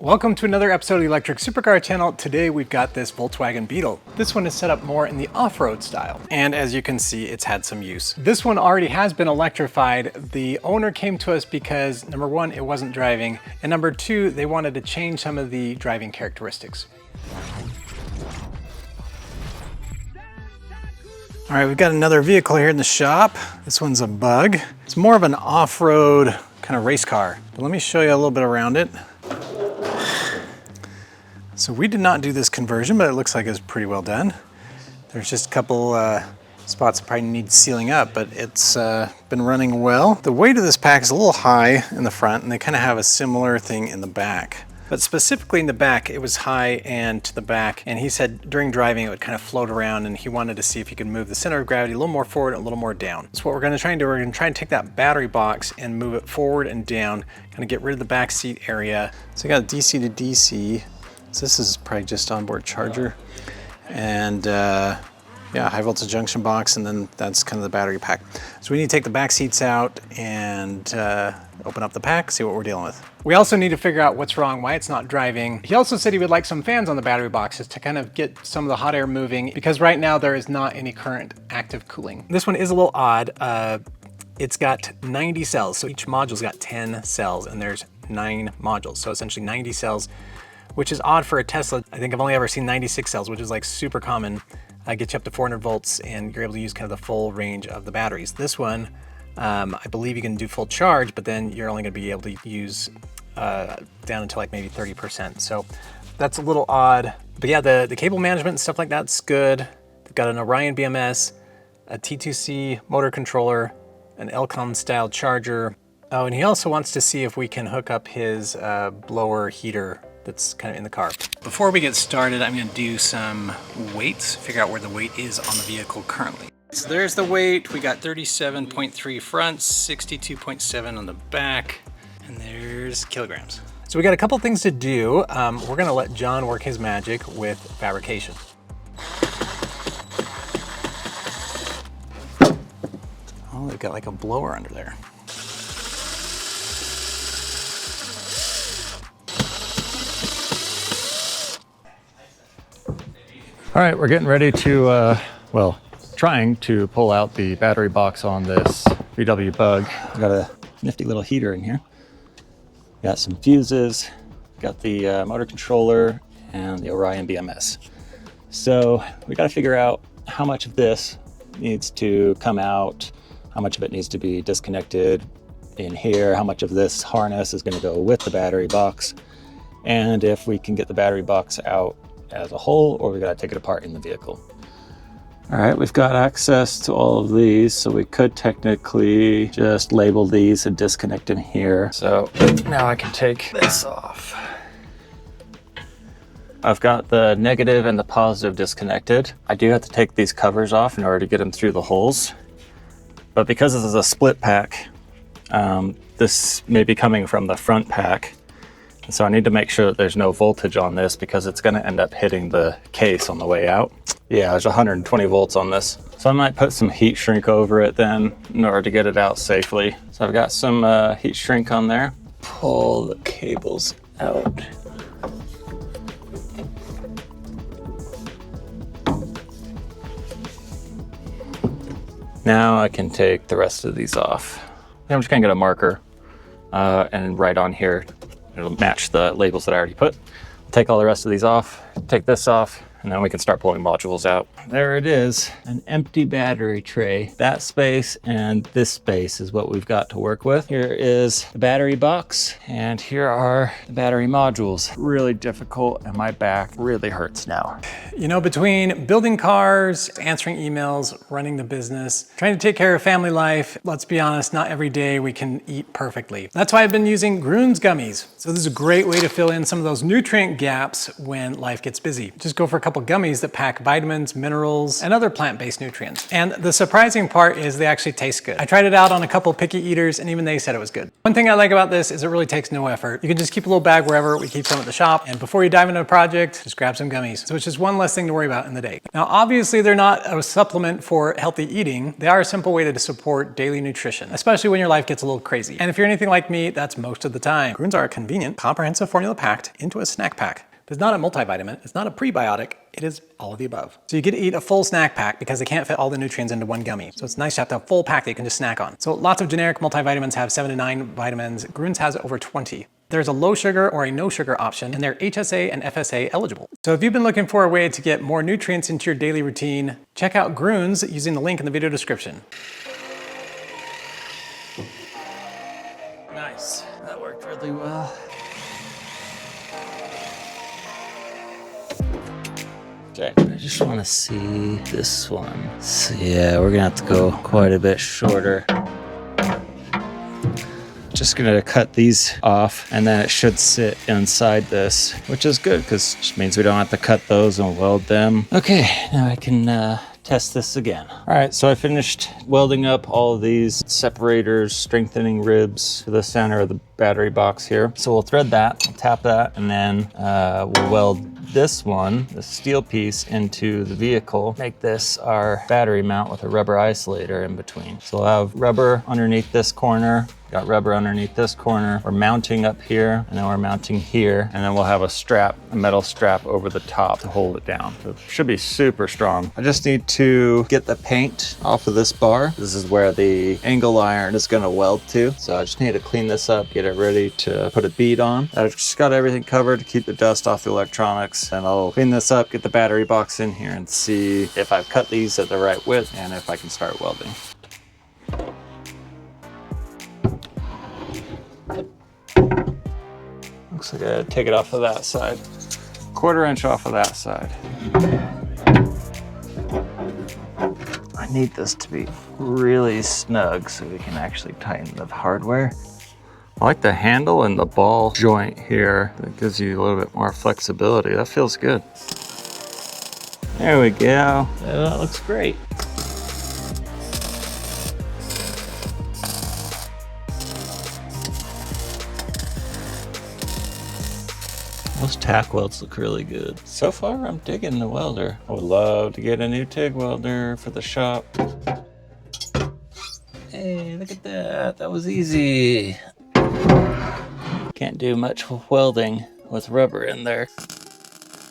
Welcome to another episode of the Electric Supercar channel. Today we've got this Volkswagen Beetle. This one is set up more in the off-road style. And as you can see, it's had some use. This one already has been electrified. The owner came to us because number one, it wasn't driving. And number two, they wanted to change some of the driving characteristics. All right, we've got another vehicle here in the shop. This one's a Bug. It's more of an off-road kind of race car. But let me show you a little bit around it. So we did not do this conversion, but it looks like it's pretty well done. There's just a couple spots that probably need sealing up, but it's been running well. The weight of this pack is a little high in the front, and they kind of have a similar thing in the back. But specifically in the back, it was high and to the back, and he said during driving it would kind of float around, and he wanted to see if he could move the center of gravity a little more forward and a little more down. So what we're gonna try and do, we're gonna try and take that battery box and move it forward and down, kind of get rid of the back seat area. So I got DC to DC. So this is probably just onboard charger, and yeah, high voltage junction box, and then that's kind of the battery pack. So we need to take the back seats out and open up the pack, see what we're dealing with. We also need to figure out what's wrong, why it's not driving. He also said he would like some fans on the battery boxes to kind of get some of the hot air moving, because right now there is not any current active cooling. This one is a little odd. It's got 90 cells, so each module's got 10 cells, and there's 9 modules, so essentially 90 cells, which is odd for a Tesla. I think I've only ever seen 96 cells, which is like super common. Get you up to 400 volts, and you're able to use kind of the full range of the batteries. This one, I believe you can do full charge, but then you're only gonna be able to use down until like maybe 30%. So that's a little odd. But yeah, the cable management and stuff like that's good. They've got an Orion BMS, a T2C motor controller, an Elcon style charger. Oh, and he also wants to see if we can hook up his blower heater that's kind of in the car. Before we get started, I'm gonna do some weights, figure out where the weight is on the vehicle currently. So there's the weight. We got 37.3 front, 62.7 on the back, and there's kilograms. So we got a couple things to do. We're gonna let John work his magic with fabrication. Oh, they've got like a blower under there. All right, we're getting ready to, well, trying to pull out the battery box on this VW Bug. We've got a nifty little heater in here. Got some fuses, got the motor controller, and the Orion BMS. So we got to figure out how much of this needs to come out, how much of it needs to be disconnected in here, how much of this harness is going to go with the battery box, and if we can get the battery box out as a whole, or we got to take it apart in the vehicle. All right, we've got access to all of these, so we could technically just label these and disconnect in here. So now I can take this off. I've got the negative and the positive disconnected. I do have to take these covers off in order to get them through the holes. But because this is a split pack, this may be coming from the front pack. So I need to make sure that there's no voltage on this, because it's going to end up hitting the case on the way out. Yeah, there's 120 volts on this. So I might put some heat shrink over it then in order to get it out safely. So I've got some heat shrink on there. Pull the cables out. Now I can take the rest of these off. I'm just going to get a marker and write on here. It'll match the labels that I already put. Take all the rest of these off, take this off, and then we can start pulling modules out. There it is, an empty battery tray. That space and this space is what we've got to work with. Here is the battery box, and here are the battery modules. Really difficult, and my back really hurts now. You know, between building cars, answering emails, running the business, trying to take care of family life, let's be honest, not every day we can eat perfectly. That's why I've been using Grün's gummies. So this is a great way to fill in some of those nutrient gaps when life gets busy. Just go for a couple couple gummies that pack vitamins, minerals, and other plant-based nutrients. And the surprising part is they actually taste good. I tried it out on a couple picky eaters and even they said it was good. One thing I like about this is it really takes no effort. You can just keep a little bag wherever. We keep some at the shop, and before you dive into a project, just grab some gummies. So it's just one less thing to worry about in the day. Now, obviously they're not a supplement for healthy eating. They are a simple way to support daily nutrition, especially when your life gets a little crazy. And if you're anything like me, that's most of the time. Grunes are a convenient, comprehensive formula packed into a snack pack. It's not a multivitamin, it's not a prebiotic, it is all of the above. So you get to eat a full snack pack because they can't fit all the nutrients into one gummy. So it's nice to have a full pack that you can just snack on. So lots of generic multivitamins have 7 to 9 vitamins. Grunes has over 20. There's a low sugar or a no sugar option, and they're HSA and FSA eligible. So if you've been looking for a way to get more nutrients into your daily routine, check out Grunes using the link in the video description. Nice, that worked really well. Okay, I just want to see this one. So yeah, we're gonna have to go quite a bit shorter. Just gonna cut these off, and then it should sit inside this, which is good because it just means we don't have to cut those and weld them. Okay, now I can test this again. All right, so I finished welding up all of these separators, strengthening ribs to the center of the battery box here. So we'll thread that, we'll tap that, and then we'll weld this one, the steel piece, into the vehicle. Make this our battery mount with a rubber isolator in between. So we'll have rubber underneath this corner, got rubber underneath this corner. We're mounting up here, and then we're mounting here, and then we'll have a strap, a metal strap over the top to hold it down. So it should be super strong. I just need to get the paint off of this bar. This is where the angle iron is gonna weld to. So I just need to clean this up, get it ready to put a bead on. I've just got everything covered to keep the dust off the electronics, and I'll clean this up, get the battery box in here, and see if I've cut these at the right width and if I can start welding. Looks like I gotta take it off of that side. 1/4 inch off of that side. I need this to be really snug so we can actually tighten the hardware. I like the handle and the ball joint here. That gives you a little bit more flexibility. That feels good. There we go. That looks great. Those tack welds look really good. So far, I'm digging the welder. I would love to get a new TIG welder for the shop. Hey, look at that. That was easy. Can't do much welding with rubber in there.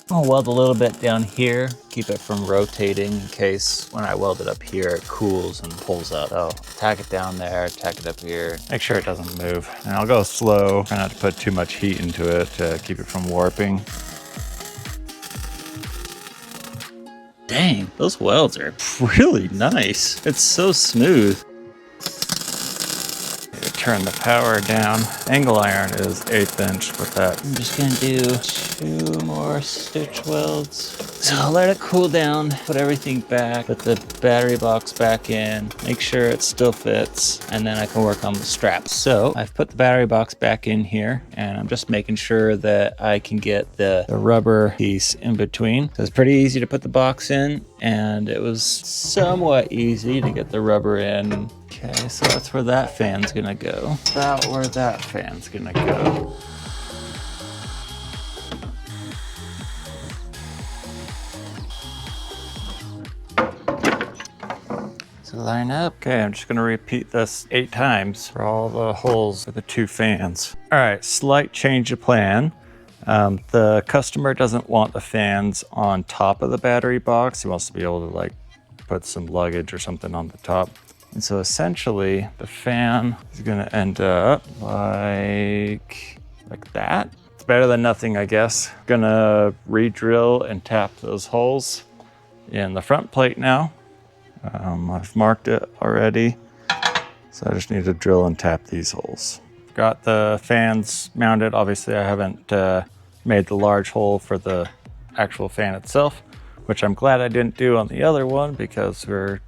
I'll weld a little bit down here, keep it from rotating in case when I weld it up here, it cools and pulls up. So tack it down there, tack it up here, make sure it doesn't move. And I'll go slow, try not to put too much heat into it to keep it from warping. Dang, those welds are really nice. It's so smooth. Turn the power down. Angle iron is 1/8 inch with that. I'm just gonna do 2 more stitch welds. So I'll let it cool down, put everything back, put the battery box back in, make sure it still fits, and then I can work on the straps. So I've put the battery box back in here, and I'm just making sure that I can get the rubber piece in between. So it's pretty easy to put the box in, and it was somewhat easy to get the rubber in. Okay, so that's where that fan's gonna go. About where that fan's gonna go. So line up. Okay, I'm just gonna repeat this 8 times for all the holes for the 2 fans. All right, slight change of plan. The customer doesn't want the fans on top of the battery box. He wants to be able to like put some luggage or something on the top. And so essentially the fan is gonna end up like that. It's better than nothing, I guess. Gonna re-drill and tap those holes in the front plate now. I've marked it already. So I just need to drill and tap these holes. Got the fans mounted. Obviously I haven't made the large hole for the actual fan itself, which I'm glad I didn't do on the other one because we're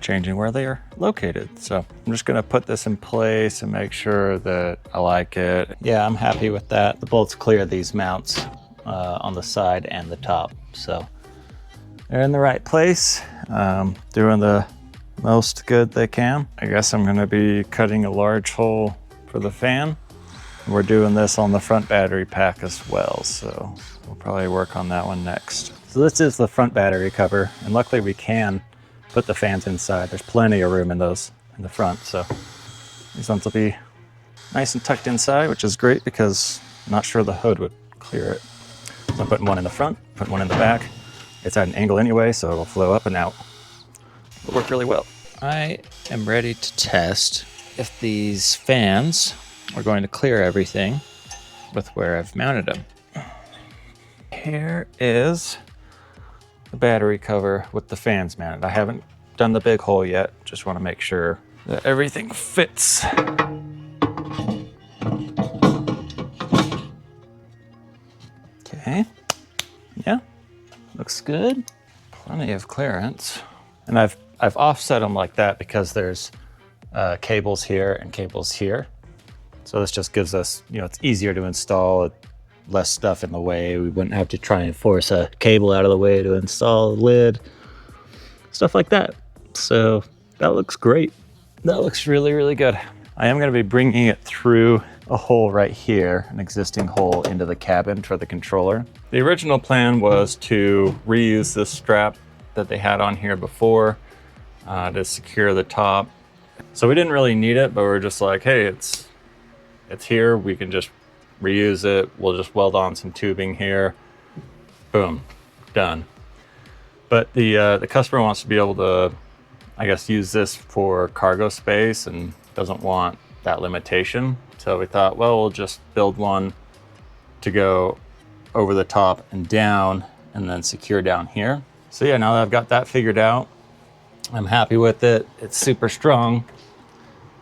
changing where they are located. So I'm just gonna put this in place and make sure that I like it. Yeah, I'm happy with that. The bolts clear these mounts on the side and the top. So they're in the right place, doing the most good they can. I guess I'm gonna be cutting a large hole for the fan. We're doing this on the front battery pack as well, so we'll probably work on that one next. So this is the front battery cover, and luckily we can put the fans inside. There's plenty of room in those in the front, so these ones will be nice and tucked inside, which is great because I'm not sure the hood would clear it. So I'm putting one in the front, putting one in the back. It's at an angle anyway, so it'll flow up and out. It'll work really well. I am ready to test if these fans are going to clear everything with where I've mounted them. Here is the battery cover with the fans mounted. I haven't done the big hole yet. Just want to make sure that everything fits. Okay, yeah, looks good. Plenty of clearance. And I've offset them like that because there's cables here and cables here. So this just gives us, it's easier to install, less stuff in the way. We wouldn't have to try and force a cable out of the way to install the lid, stuff like that. So that looks great. That looks really, really good. I am gonna be bringing it through a hole right here, an existing hole into the cabin for the controller. The original plan was to reuse this strap that they had on here before to secure the top. So we didn't really need it, but we're just like, hey, it's here. We can just reuse it. We'll just weld on some tubing here. Boom, done. But the customer wants to be able to, I guess, use this for cargo space and doesn't want that limitation. So we thought, well, we'll just build one to go over the top and down and then secure down here. So yeah, now that I've got that figured out, I'm happy with it. It's super strong.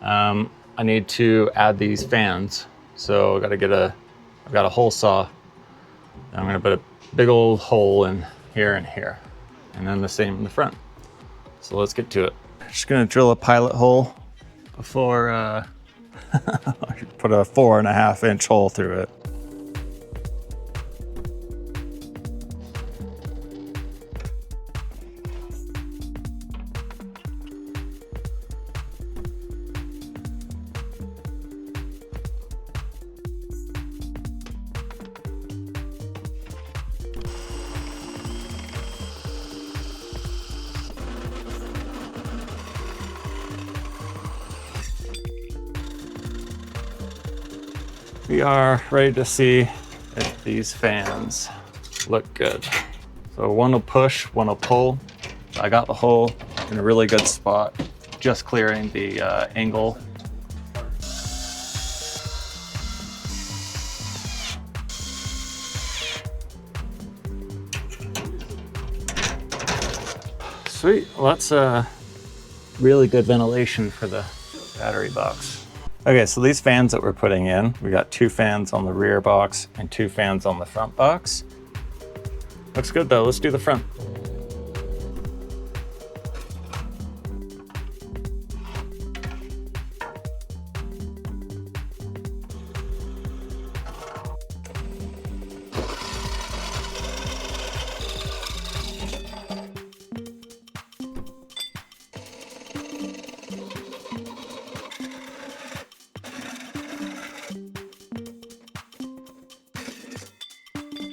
I need to add these fans. So I've got a hole saw. I'm gonna put a big old hole in here and here. And then the same in the front. So let's get to it. Just gonna drill a pilot hole before I put a 4.5 inch hole through it. We are ready to see if these fans look good. So one will push, one will pull. I got the hole in a really good spot, just clearing the angle. Sweet, well that's really good ventilation for the battery box. Okay, so these fans that we're putting in, we got 2 fans on the rear box and 2 fans on the front box. Looks good though, let's do the front.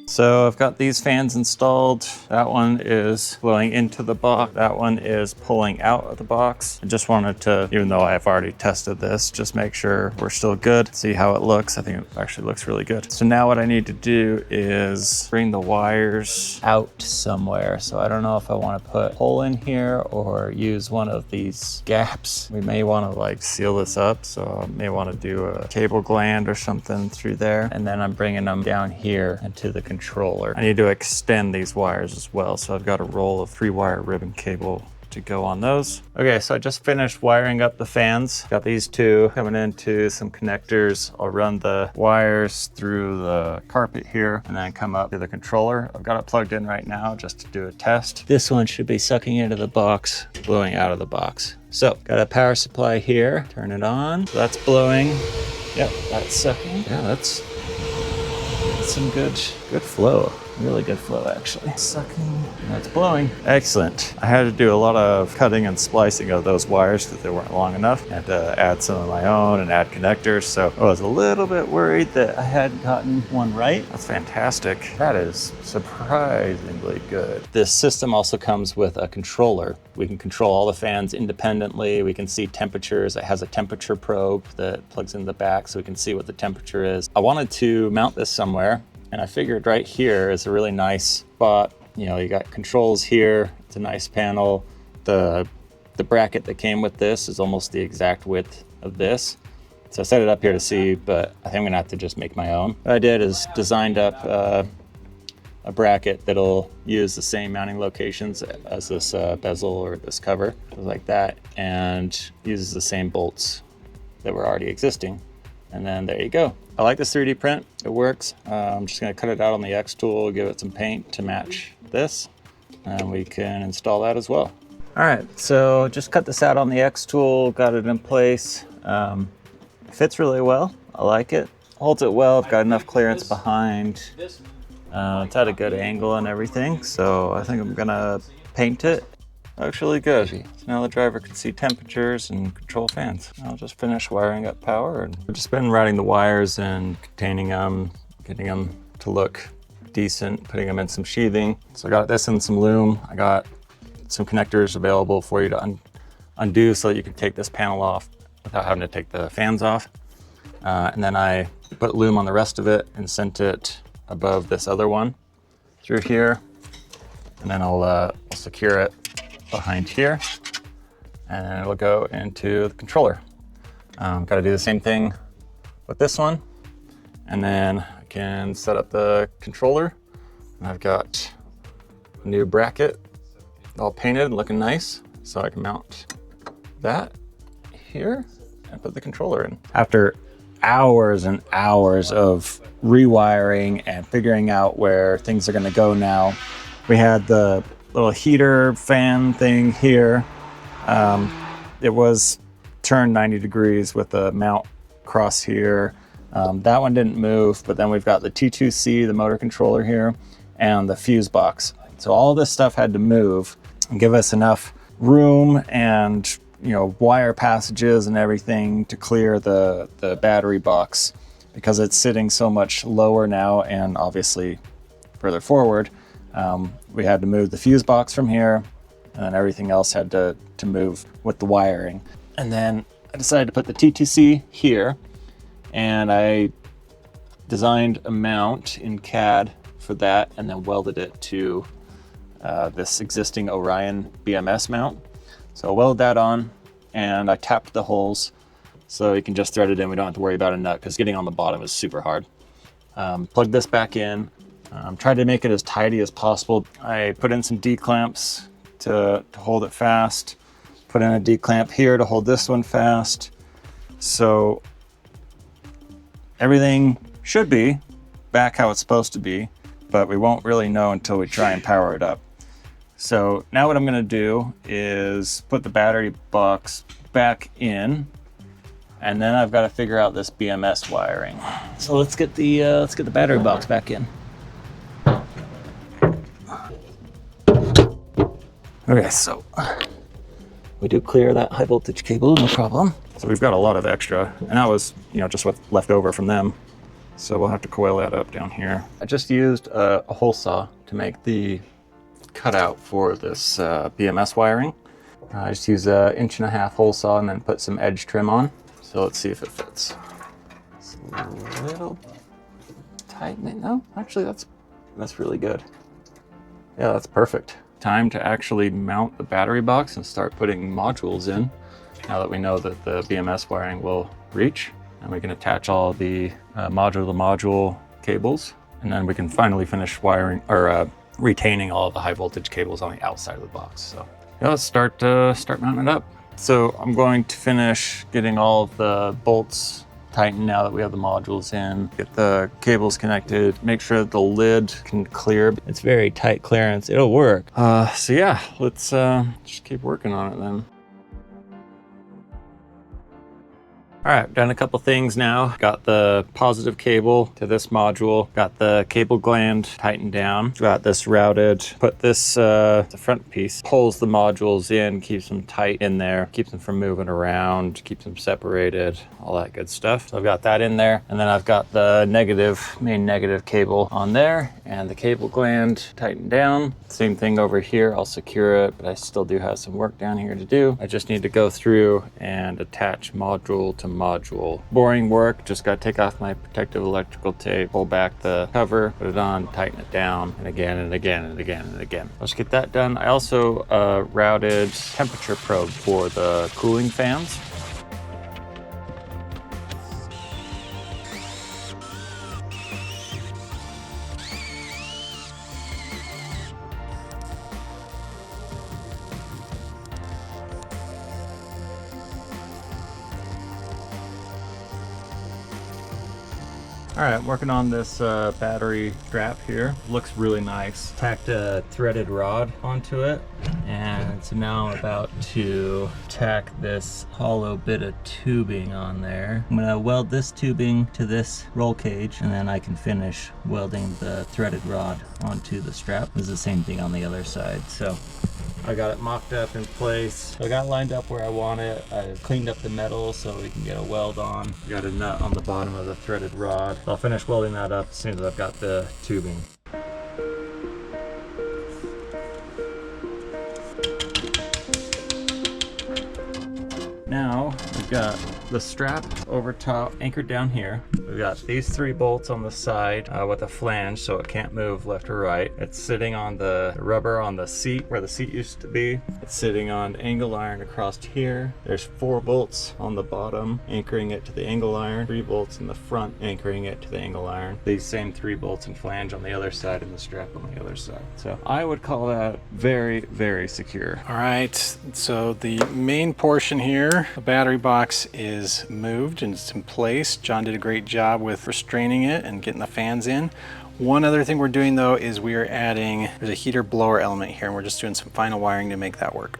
So I've got these fans installed. That one is blowing into the box. That one is pulling out of the box. I just wanted to, even though I've already tested this, just make sure we're still good, see how it looks. I think it actually looks really good. So now what I need to do is bring the wires out somewhere. So I don't know if I want to put a hole in here or use one of these gaps. We may want to like seal this up. So I may want to do a cable gland or something through there. And then I'm bringing them down here into the controller. I need to extend these wires as well. So I've got a roll of 3-wire ribbon cable to go on those. Okay, so I just finished wiring up the fans. Got these 2 coming into some connectors. I'll run the wires through the carpet here and then come up to the controller. I've got it plugged in right now just to do a test. This one should be sucking into the box, blowing out of the box. So got a power supply here, turn it on. So that's blowing. Yep, that's sucking. Yeah, that's some good flow. Really good flow, actually. Sucking. That's blowing. Excellent. I had to do a lot of cutting and splicing of those wires because they weren't long enough. I had to add some of my own and add connectors. So I was a little bit worried that I hadn't gotten one right. That's fantastic. That is surprisingly good. This system also comes with a controller. We can control all the fans independently. We can see temperatures. It has a temperature probe that plugs in the back so we can see what the temperature is. I wanted to mount this somewhere, and I figured right here is a really nice spot. You know, you got controls here. It's a nice panel. The bracket that came with this is almost the exact width of this. So I set it up here to see, but I think I'm gonna have to just make my own. What I did is designed up a bracket that'll use the same mounting locations as this bezel or this cover, like that, and uses the same bolts that were already existing. And then there you go. I like this 3D print, it works. I'm just gonna cut it out on the X tool, give it some paint to match this, and we can install that as well. All right, so just cut this out on the X tool, got it in place. It fits really well, I like it. Holds it well, I've got enough clearance behind. It's at a good angle and everything, so I think I'm gonna paint it. Looks really good. So now the driver can see temperatures and control fans. I'll just finish wiring up power, and I've just been routing the wires and containing them, getting them to look decent, putting them in some sheathing. So I got this in some loom. I got some connectors available for you to undo so that you can take this panel off without having to take the fans off. And then I put loom on the rest of it and sent it above this other one through here. And then I'll secure it behind here, and then it'll go into the controller. Got to do the same thing with this one, and then I can set up the controller. And I've got a new bracket all painted and looking nice, so I can mount that here and put the controller in. After hours and hours of rewiring and figuring out where things are going to go now, we had the little heater fan thing here. It was turned 90 degrees with a mount across here. That one didn't move, but then we've got the T2C, the motor controller here, and the fuse box. So all this stuff had to move and give us enough room and, you know, wire passages and everything to clear the battery box, because it's sitting so much lower now and obviously further forward. We had to move the fuse box from here, and then everything else had to move with the wiring. And then I decided to put the T2C here, and I designed a mount in CAD for that, and then welded it to this existing Orion BMS mount. So I welded that on, and I tapped the holes so you can just thread it in. We don't have to worry about a nut, because getting on the bottom is super hard. Plugged this back in. Tried to make it as tidy as possible. I put in some D-clamps to hold it fast. Put in a D-clamp here to hold this one fast. So everything should be back how it's supposed to be, but we won't really know until we try and power it up. So now what I'm gonna do is put the battery box back in, and then I've got to figure out this BMS wiring. So let's get the battery box back in. Okay, so we do clear that high voltage cable, no problem. So we've got a lot of extra, and that was, you know, just what's left over from them. So we'll have to coil that up down here. I just used a hole saw to make the cutout for this BMS wiring. I just used an 1.5 inch hole saw and then put some edge trim on. So let's see if it fits. It's a little tight. No, actually that's really good. Yeah, that's perfect. Time to actually mount the battery box and start putting modules in, now that we know that the BMS wiring will reach. And we can attach all the module-to-module cables, and then we can finally finish wiring or retaining all of the high voltage cables on the outside of the box. So yeah, let's start mounting it up. So I'm going to finish getting all of the bolts tightened now that we have the modules in, get the cables connected, make sure that the lid can clear. It's very tight clearance, it'll work. So yeah, let's just keep working on it then. All right, done a couple things now. Got the positive cable to this module, got the cable gland tightened down, got this routed, put this, the front piece, pulls the modules in, keeps them tight in there, keeps them from moving around, keeps them separated, all that good stuff. So I've got that in there, and then I've got the main negative cable on there, and the cable gland tightened down. Same thing over here, I'll secure it, but I still do have some work down here to do. I just need to go through and attach module to module. Boring work, just gotta take off my protective electrical tape, pull back the cover, put it on, tighten it down, and again and again and again and again. Let's get that done. I also routed temperature probe for the cooling fans. All right, working on this battery strap here. Looks really nice. Tacked a threaded rod onto it, and so now I'm about to tack this hollow bit of tubing on there. I'm gonna weld this tubing to this roll cage, and then I can finish welding the threaded rod onto the strap. It's the same thing on the other side. So I got it mocked up in place. I got it lined up where I want it. I cleaned up the metal so we can get a weld on. Got a nut on the bottom of the threaded rod. I'll finish welding that up as soon as I've got the tubing. Now we've got the strap over top anchored down here. We've got these 3 bolts on the side with a flange so it can't move left or right. It's sitting on the rubber on the seat where the seat used to be. It's sitting on angle iron across here. There's 4 bolts on the bottom anchoring it to the angle iron, 3 bolts in the front anchoring it to the angle iron. These same 3 bolts and flange on the other side and the strap on the other side. So I would call that very, very secure. All right, so the main portion here, the battery box is moved and it's in place. John did a great job with restraining it and getting the fans in. One other thing we're doing though is we are adding, there's a heater blower element here, and we're just doing some final wiring to make that work.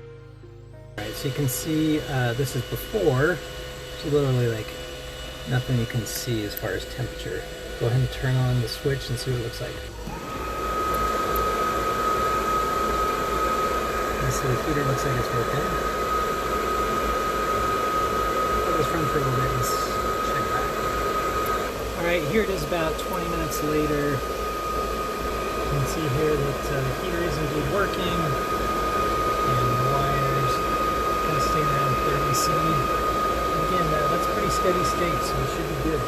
All right, so you can see this is before. It's literally like nothing you can see as far as temperature. Go ahead and turn on the switch and see what it looks like. So the heater looks like it's working. Let's run for a little bit and check back. All right, here it is about 20 minutes later. You can see here that the heater is indeed working, and the wires kind of staying around 30C. Again, that's pretty steady state, so it should be good.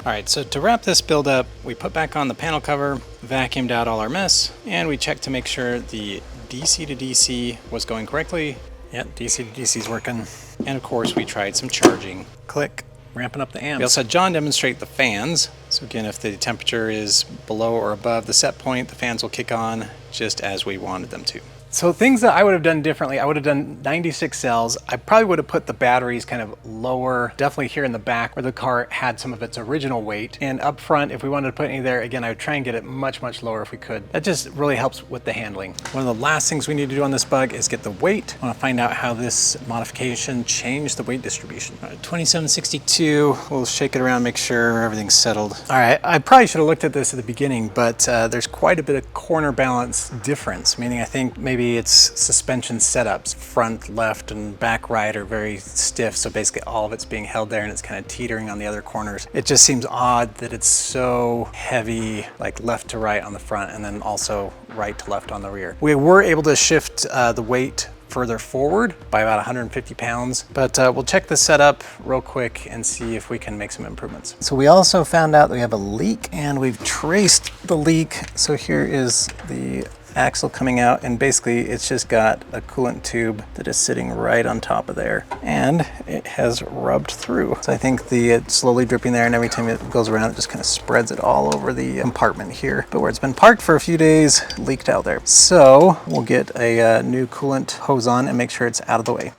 All right, so to wrap this build up, we put back on the panel cover, vacuumed out all our mess, and we checked to make sure the DC to DC was going correctly. Yep, DC to DC is working. And of course, we tried some charging. Click, ramping up the amps. We also had John demonstrate the fans. So again, if the temperature is below or above the set point, the fans will kick on just as we wanted them to. So things that I would have done differently, I would have done 96 cells. I probably would have put the batteries kind of lower, definitely here in the back where the car had some of its original weight. And up front, if we wanted to put any there, again, I would try and get it much, much lower if we could. That just really helps with the handling. One of the last things we need to do on this bug is get the weight. I want to find out how this modification changed the weight distribution. All right, 2762, we'll shake it around, make sure everything's settled. All right, I probably should have looked at this at the beginning, but there's quite a bit of corner balance difference, meaning I think maybe it's suspension setups. Front left and back right are very stiff, so basically all of it's being held there and it's kind of teetering on the other corners. It just seems odd that it's so heavy, like left to right on the front and then also right to left on the rear. We were able to shift the weight further forward by about 150 pounds, but we'll check the setup real quick and see if we can make some improvements. So we also found out that we have a leak, and we've traced the leak. So here is the axle coming out, and basically it's just got a coolant tube that is sitting right on top of there, and it has rubbed through. So I think it's slowly dripping there, and every time it goes around it just kind of spreads it all over the compartment here. But where it's been parked for a few days, leaked out there. So we'll get a new coolant hose on and make sure it's out of the way.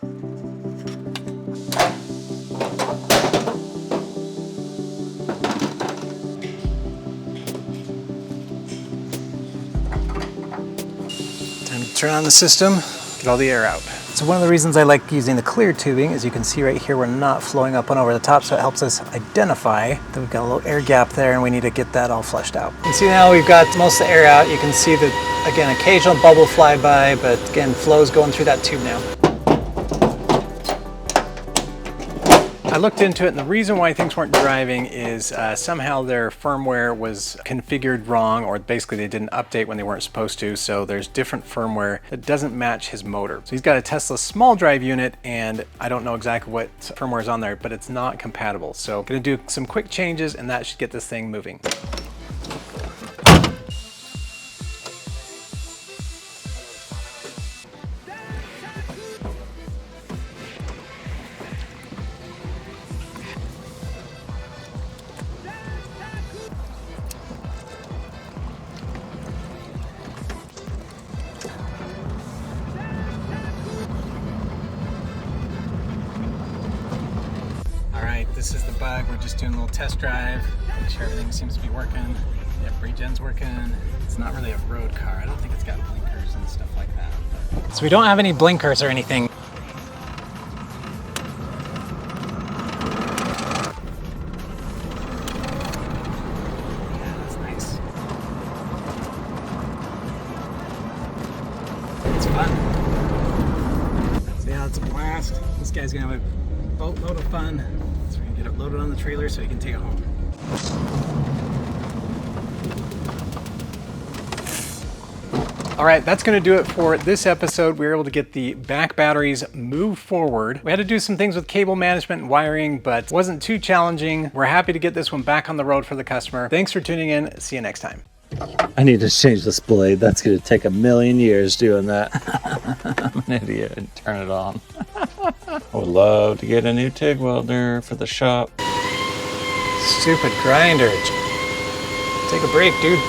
Turn on the system, get all the air out. So one of the reasons I like using the clear tubing is you can see right here we're not flowing up and over the top, so it helps us identify that we've got a little air gap there and we need to get that all flushed out. You see now we've got most of the air out. You can see that, again, occasional bubble fly by, but again, flow's going through that tube now. I looked into it, and the reason why things weren't driving is somehow their firmware was configured wrong, or basically they didn't update when they weren't supposed to, so there's different firmware that doesn't match his motor. So he's got a Tesla small drive unit, and I don't know exactly what firmware is on there, but it's not compatible. So I'm gonna do some quick changes, and that should get this thing moving. This is the bug. We're just doing a little test drive, make sure everything seems to be working. Yep, regen's working. It's not really a road car. I don't think it's got blinkers and stuff like that. So we don't have any blinkers or anything. Yeah, that's nice. It's fun. So yeah, it's a blast. This guy's gonna have a boatload of fun. So we're gonna get it loaded on the trailer so he can take it home. All right, that's gonna do it for this episode. We were able to get the back batteries moved forward. We had to do some things with cable management and wiring, but it wasn't too challenging. We're happy to get this one back on the road for the customer. Thanks for tuning in. See you next time. I need to change this blade. That's going to take a million years doing that. I'm an idiot and turn it on. I would love to get a new TIG welder for the shop. Stupid grinder. Take a break, dude.